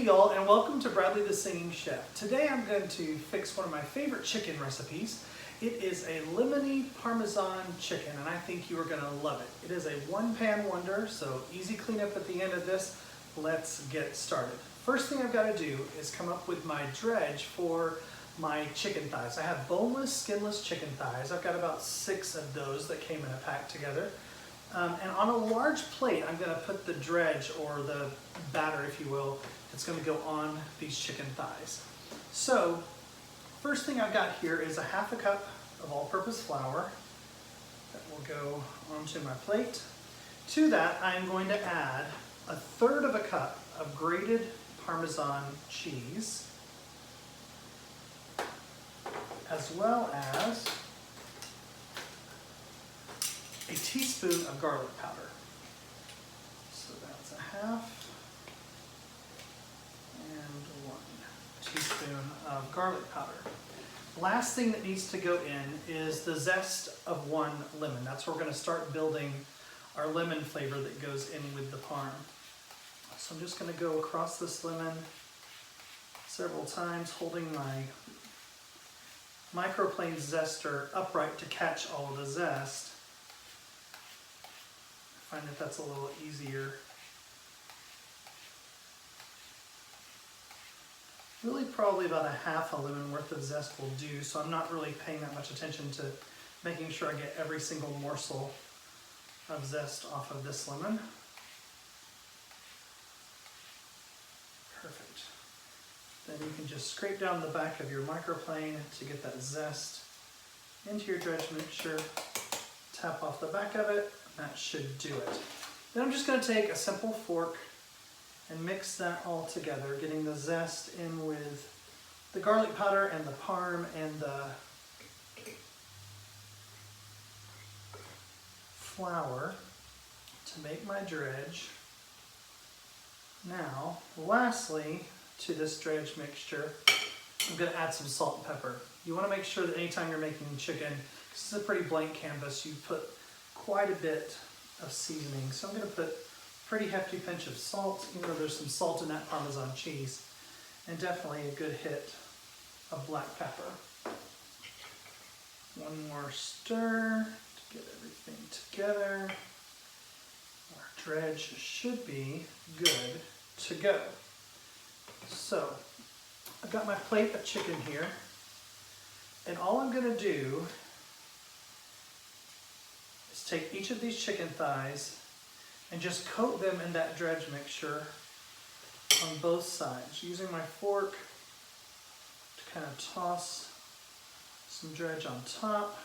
y'all, and welcome to Bradley the Singing Chef. Today I'm going to fix one of my favorite chicken recipes. It is a lemony Parmesan chicken, and I think you are going to love it. It is a one-pan wonder, so easy cleanup at the end of this. Let's get started. First thing I've got to do is come up with my dredge for my chicken thighs. I have boneless, skinless chicken thighs. I've got about 6 of those that came in a pack together. And on a large plate, I'm going to put the dredge, or the batter, if you will, that's going to go on these chicken thighs. So, first thing I've got here is a ½ cup of all-purpose flour that will go onto my plate. To that, I'm going to add 1/3 cup of grated Parmesan cheese, as well as a teaspoon of garlic powder. So that's 1/2 and 1 teaspoon of garlic powder. Last thing that needs to go in is the zest of 1 lemon. That's where we're going to start building our lemon flavor that goes in with the parm. So I'm just going to go across this lemon several times, holding my microplane zester upright to catch all of the zest. I find that that's a little easier. Really probably about 1/2 lemon worth of zest will do, so I'm not really paying that much attention to making sure I get every single morsel of zest off of this lemon. Perfect. Then you can just scrape down the back of your microplane to get that zest into your dredge mixture. Tap off the back of it. That should do it. Then I'm just going to take a simple fork and mix that all together, getting the zest in with the garlic powder and the parm and the flour to make my dredge. Now, lastly, to this dredge mixture, I'm going to add some salt and pepper. You want to make sure that anytime you're making chicken, this is a pretty blank canvas, you put quite a bit of seasoning. So I'm going to put a pretty hefty pinch of salt, even though there's some salt in that Parmesan cheese, and definitely a good hit of black pepper. One more stir to get everything together. Our dredge should be good to go. So I've got my plate of chicken here, and all I'm going to do is take each of these chicken thighs and just coat them in that dredge mixture on both sides, using my fork to kind of toss some dredge on top,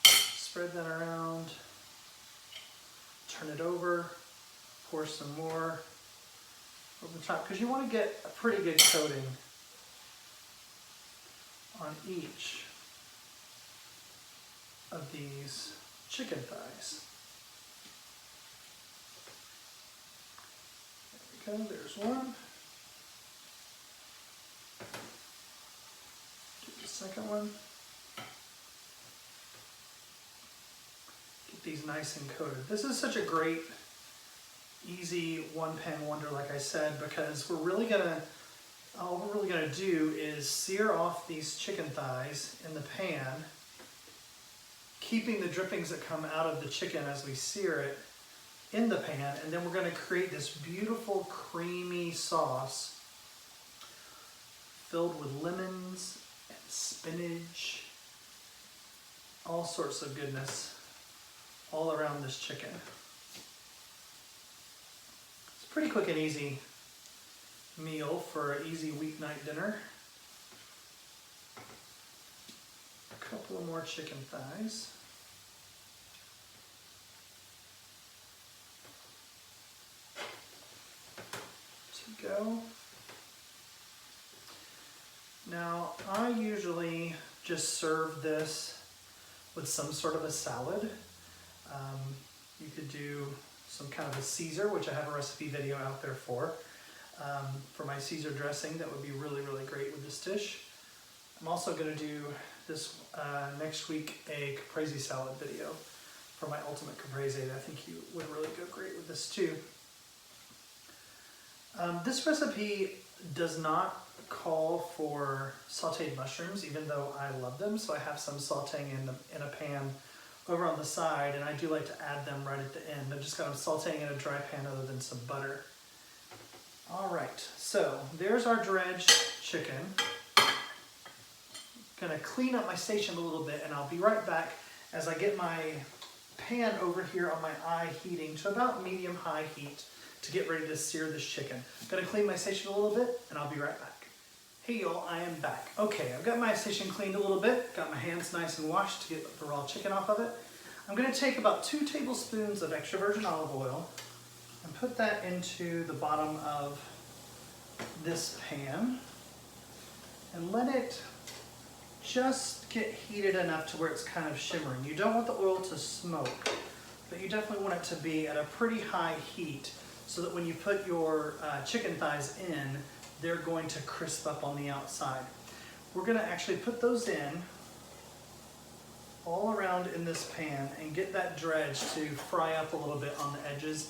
spread that around, turn it over, pour some more over the top, because you want to get a pretty good coating on each of these chicken thighs. There we go, there's one. Get the second one. Get these nice and coated. This is such a great, easy one-pan wonder, like I said, because all we're really gonna do is sear off these chicken thighs in the pan, keeping the drippings that come out of the chicken as we sear it in the pan, and then we're going to create this beautiful creamy sauce filled with lemons and spinach, all sorts of goodness all around this chicken. It's a pretty quick and easy meal for an easy weeknight dinner. A couple of more chicken thighs. To go. Now, I usually just serve this with some sort of a salad. You could do some kind of a Caesar, which I have a recipe video out there for my Caesar dressing. That would be really, really great with this dish. I'm also going to do this next week, a Caprese Salad video for my ultimate Caprese. I think you would really go great with this too. This recipe does not call for sauteed mushrooms, even though I love them. So I have some sauteing in a pan over on the side, and I do like to add them right at the end. I've just got them sauteing in a dry pan other than some butter. All right, so there's our dredged chicken. Gonna clean up my station a little bit, and I'll be right back as I get my pan over here on my eye heating to about medium-high heat to get ready to sear this chicken. Gonna clean my station a little bit, and I'll be right back. Hey y'all, I am back. Okay, I've got my station cleaned a little bit, got my hands nice and washed to get the raw chicken off of it. I'm gonna take about 2 tablespoons of extra virgin olive oil and put that into the bottom of this pan and let it just get heated enough to where it's kind of shimmering. You don't want the oil to smoke, but you definitely want it to be at a pretty high heat so that when you put your chicken thighs in, they're going to crisp up on the outside. We're gonna actually put those in all around in this pan and get that dredge to fry up a little bit on the edges.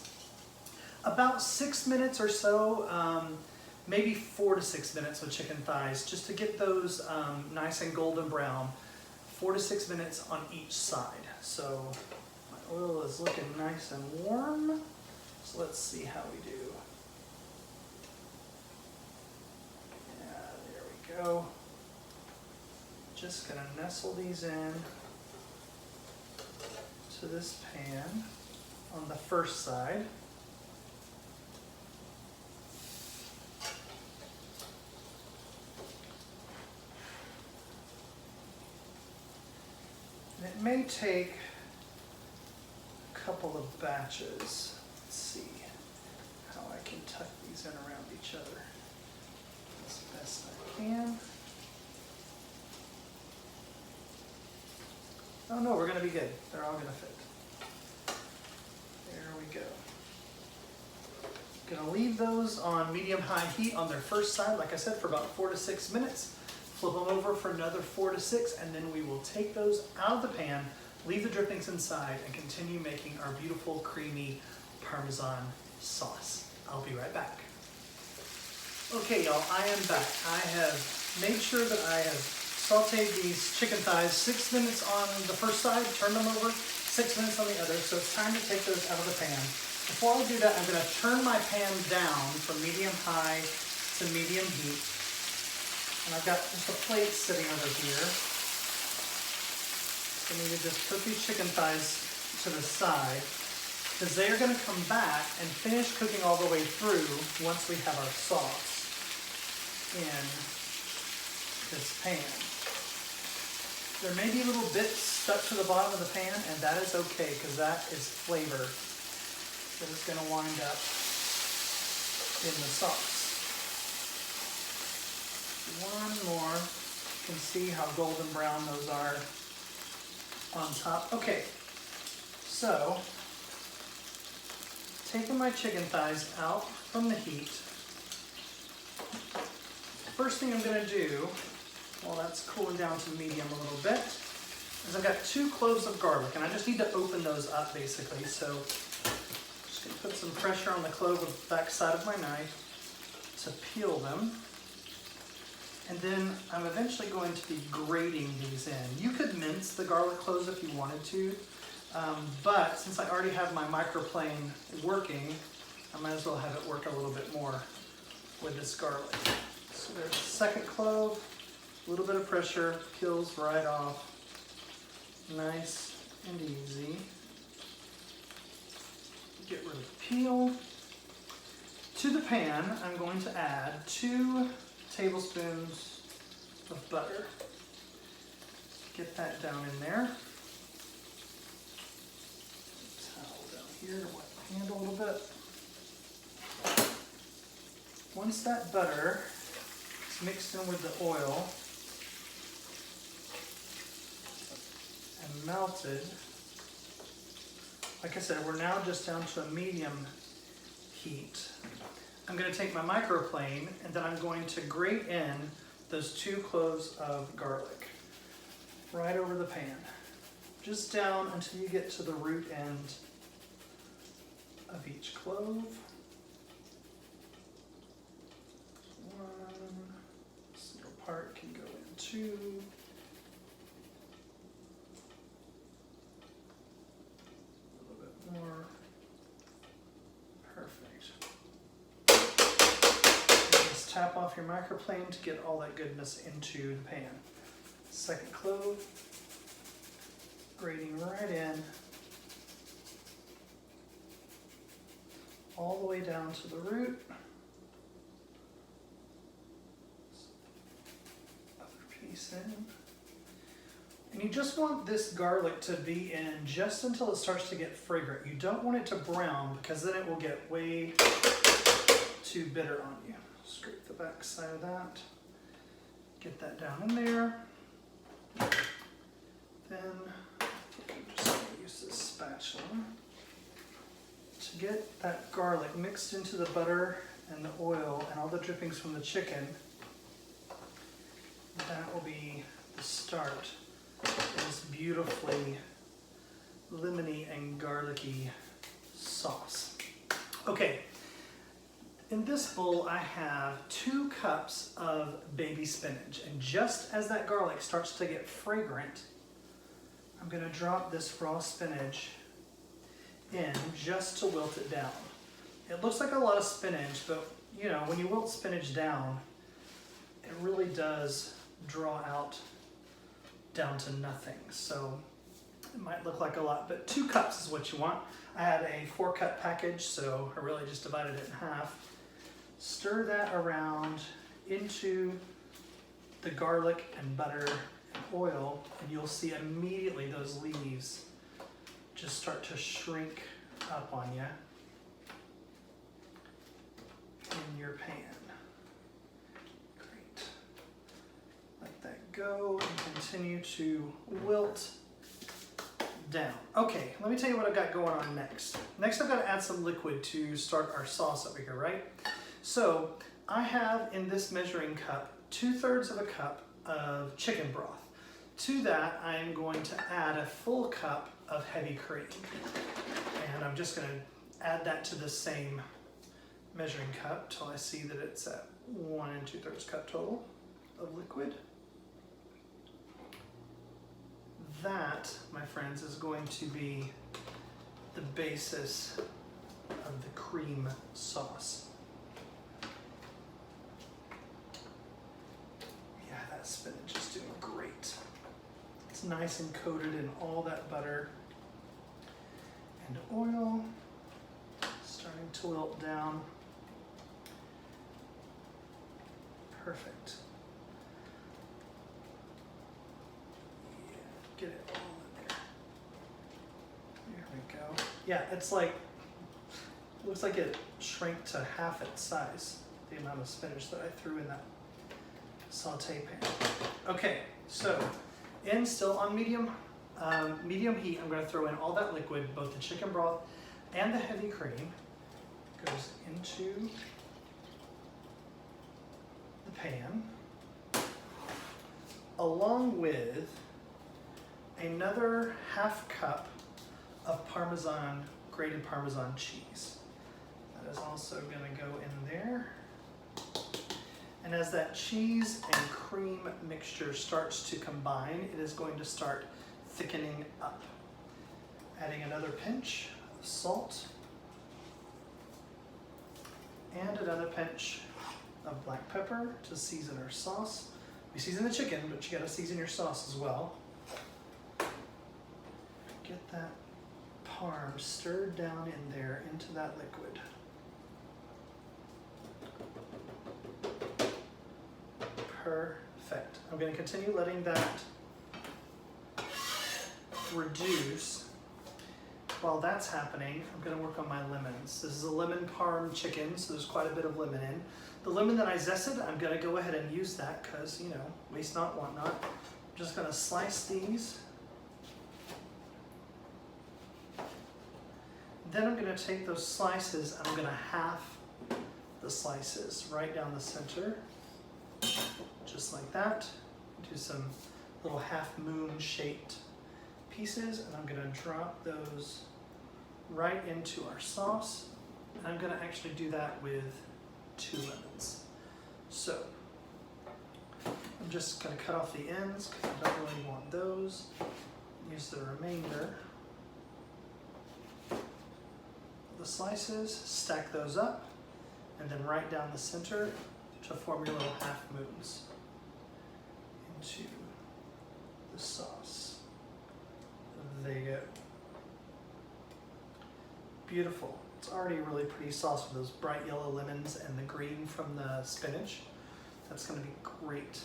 About 6 minutes or so, maybe 4 to 6 minutes with chicken thighs, just to get those nice and golden brown. 4 to 6 minutes on each side. So my oil is looking nice and warm. So let's see how we do. Yeah, there we go. Just gonna nestle these in to this pan on the first side. And it may take a couple of batches. Let's see how I can tuck these in around each other as best I can. Oh no, we're gonna be good. They're all gonna fit. There we go. Gonna leave those on medium-high heat on their first side, like I said, for about 4 to 6 minutes. Flip them over for another 4 to 6, and then we will take those out of the pan, leave the drippings inside, and continue making our beautiful creamy Parmesan sauce. I'll be right back. Okay, y'all, I am back. I have made sure that I have sauteed these chicken thighs 6 minutes on the first side, turn them over, 6 minutes on the other, so it's time to take those out of the pan. Before I do that, I'm gonna turn my pan down from medium-high to medium heat. And I've got just a plate sitting over here. So I need to just put these chicken thighs to the side, because they are gonna come back and finish cooking all the way through once we have our sauce in this pan. There may be little bits stuck to the bottom of the pan, and that is okay, because that is flavor that is going to wind up in the sauce. One more. You can see how golden brown those are on top. Okay, so taking my chicken thighs out from the heat, first thing I'm going to do, while that's cooling down to medium a little bit, is I've got 2 cloves of garlic, and I just need to open those up basically. So just going to put some pressure on the clove with the back side of my knife to peel them. And then I'm eventually going to be grating these in. You could mince the garlic cloves if you wanted to, but since I already have my microplane working, I might as well have it work a little bit more with this garlic. So there's the second clove. A little bit of pressure, peels right off. Nice and easy. Get rid of the peel. To the pan, I'm going to add 2 tablespoons of butter. Get that down in there. Towel down here to wet my hand a little bit. Once that butter is mixed in with the oil and melted, like I said, we're now just down to a medium heat. I'm going to take my microplane and then I'm going to grate in those 2 cloves of garlic right over the pan, just down until you get to the root end of each clove. 2. A little bit more. Perfect. And just tap off your microplane to get all that goodness into the pan. Second clove, grating right in, all the way down to the root. Other piece in. And you just want this garlic to be in just until it starts to get fragrant. You don't want it to brown because then it will get way too bitter on you. Scrape the back side of that. Get that down in there. Then I'm just going to use this spatula to get that garlic mixed into the butter and the oil and all the drippings from the chicken. That will be the start of this beautifully lemony and garlicky sauce. Okay, in this bowl I have 2 cups of baby spinach, and just as that garlic starts to get fragrant, I'm going to drop this raw spinach in just to wilt it down. It looks like a lot of spinach, but you know, when you wilt spinach down, it really does draw out down to nothing. So it might look like a lot, but 2 cups is what you want. I had a 4-cup package, so I really just divided it in half. Stir that around into the garlic and butter and oil, and you'll see immediately those leaves just start to shrink up on you in your pan. Great. Let that go and continue to wilt down. Okay, let me tell you what I've got going on next. Next I've got to add some liquid to start our sauce over here, right? So I have in this measuring cup 2/3 of a cup of chicken broth. To that I am going to add a full cup of heavy cream. And I'm just going to add that to the same measuring cup till I see that it's at 1 2/3 cup total of liquid. That, my friends, is going to be the basis of the cream sauce. Yeah, that spinach is doing great. It's nice and coated in all that butter and oil, starting to wilt down. Perfect. Get it all in there. There we go. Yeah, it's like, looks like it shrank to half its size, the amount of spinach that I threw in that saute pan. Okay, so still on medium heat, I'm going to throw in all that liquid, both the chicken broth and the heavy cream. Goes into the pan, along with another 1/2 cup of grated Parmesan cheese. That is also going to go in there. And as that cheese and cream mixture starts to combine, it is going to start thickening up. Adding another pinch of salt and another pinch of black pepper to season our sauce. We season the chicken, but you got to season your sauce as well. Get that parm stirred down in there into that liquid. Perfect. I'm going to continue letting that reduce. While that's happening, I'm going to work on my lemons. This is a lemon parm chicken, so there's quite a bit of lemon in. The lemon that I zested, I'm going to go ahead and use that because, you know, waste not, want not. I'm just going to slice these. Then I'm going to take those slices and I'm going to half the slices right down the center, just like that. Do some little half moon shaped pieces, and I'm going to drop those right into our sauce. And I'm going to actually do that with 2 lemons. So I'm just going to cut off the ends because I don't really want those. Use the remainder. The slices, stack those up, and then right down the center to form your little half moons into the sauce. There you go. Beautiful. It's already a really pretty sauce with those bright yellow lemons and the green from the spinach. That's going to be great.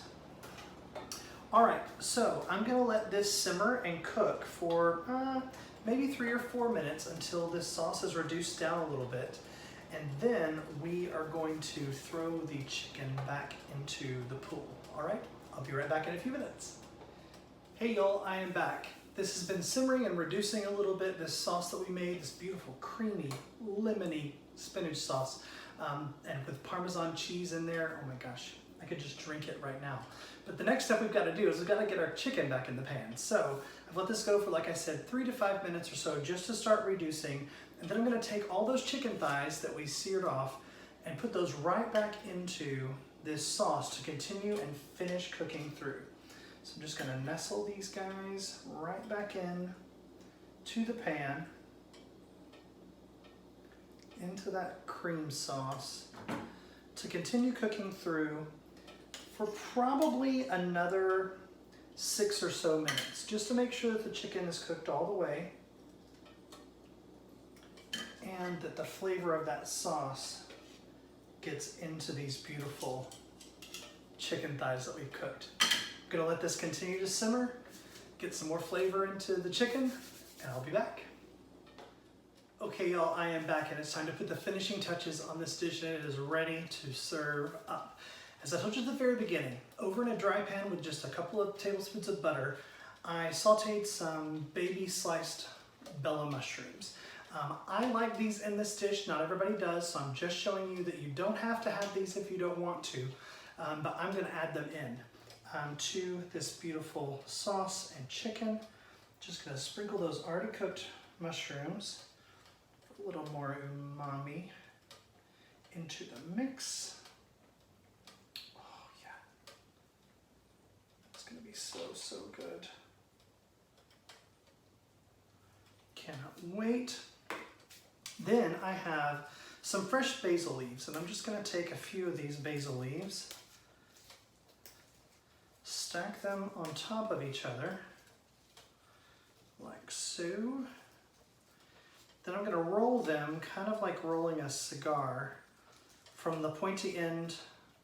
All right, so I'm going to let this simmer and cook for maybe 3 or 4 minutes until this sauce is reduced down a little bit. And then we are going to throw the chicken back into the pool. All right, I'll be right back in a few minutes. Hey y'all, I am back. This has been simmering and reducing a little bit. This sauce that we made, this beautiful creamy lemony spinach sauce, and with Parmesan cheese in there. Oh my gosh, I could just drink it right now. But the next step we've got to do is we've got to get our chicken back in the pan. So I've let this go for, like I said, 3 to 5 minutes or so just to start reducing. And then I'm going to take all those chicken thighs that we seared off and put those right back into this sauce to continue and finish cooking through. So I'm just going to nestle these guys right back in to the pan, into that cream sauce to continue cooking through for probably another 6 or so minutes, just to make sure that the chicken is cooked all the way and that the flavor of that sauce gets into these beautiful chicken thighs that we've cooked. I'm gonna let this continue to simmer, get some more flavor into the chicken, and I'll be back. Okay y'all, I am back and it's time to put the finishing touches on this dish and it is ready to serve up. As I told you at the very beginning, over in a dry pan with just a couple of tablespoons of butter, I sauteed some baby sliced bella mushrooms. I like these in this dish, not everybody does, so I'm just showing you that you don't have to have these if you don't want to, but I'm gonna add them in to this beautiful sauce and chicken. Just gonna sprinkle those already cooked mushrooms, a little more umami into the mix. Oh yeah, it's gonna be so good. Cannot wait. Then I have some fresh basil leaves, and I'm just going to take a few of these basil leaves, stack them on top of each other, like so. Then I'm going to roll them kind of like rolling a cigar from the pointy end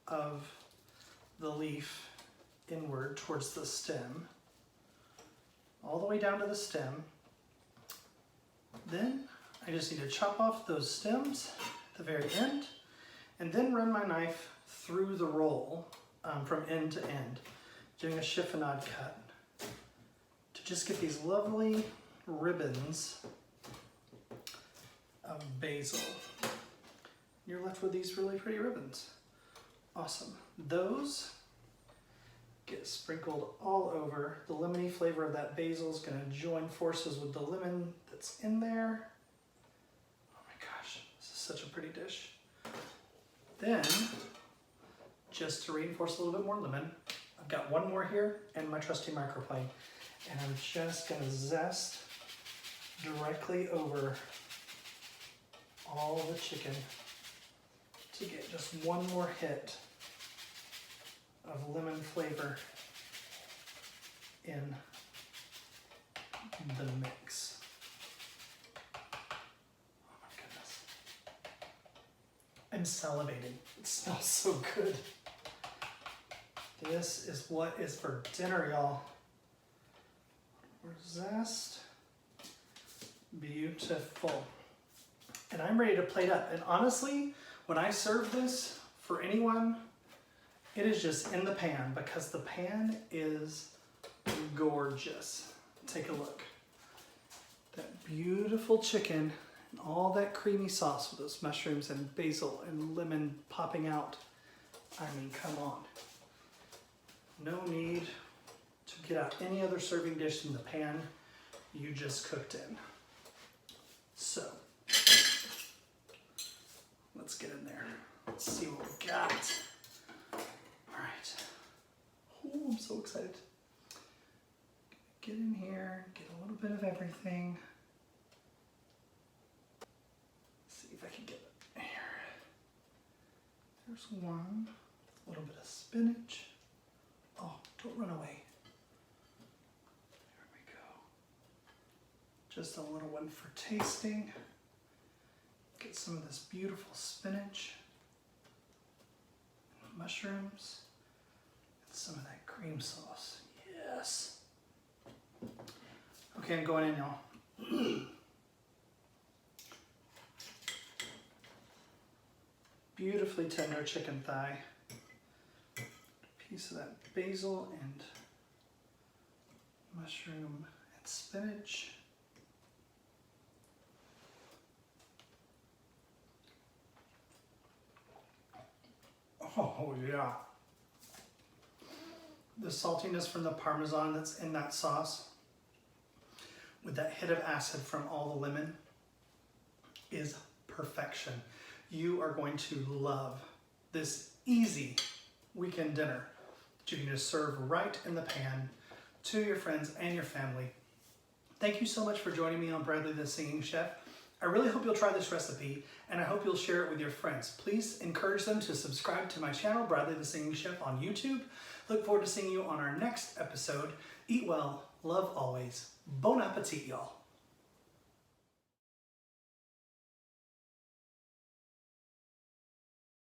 of the leaf inward towards the stem, all the way down to the stem. Then I just need to chop off those stems at the very end and then run my knife through the roll from end to end, doing a chiffonade cut to just get these lovely ribbons of basil. You're left with these really pretty ribbons. Awesome. Those get sprinkled all over. The lemony flavor of that basil is going to join forces with the lemon that's in there. Oh my gosh, this is such a pretty dish. Then, just to reinforce a little bit more lemon, I've got one more here and my trusty microplane. And I'm just going to zest directly over all the chicken to get just one more hit of lemon flavor in the mix. Oh my goodness. I'm salivating. It smells so good. This is what is for dinner, y'all. Zest. Beautiful. And I'm ready to plate up. And honestly, when I serve this for anyone, it is just in the pan because the pan is gorgeous. Take a look. That beautiful chicken and all that creamy sauce with those mushrooms and basil and lemon popping out. I mean, come on. No need to get out any other serving dish in the pan you just cooked in. So, let's get in there. Let's see what we got. All right. I'm so excited. Get in here, get a little bit of everything. Let's see if I can get it here. There's one. A little bit of spinach. Oh, don't run away. There we go. Just a little one for tasting. Get some of this beautiful spinach. Mushrooms. And some of that cream sauce. Yes. Okay, I'm going in, y'all. Beautifully tender chicken thigh. Piece of that basil and mushroom and spinach. Oh yeah. The saltiness from the Parmesan that's in that sauce with that hit of acid from all the lemon is perfection. You are going to love this easy weekend dinner that you can just serve right in the pan to your friends and your family. Thank you so much for joining me on Bradley the Singing Chef. I really hope you'll try this recipe, and I hope you'll share it with your friends. Please encourage them to subscribe to my channel, Bradley the Singing Chef on YouTube. Look forward to seeing you on our next episode. Eat well, love always. Bon appetit, y'all.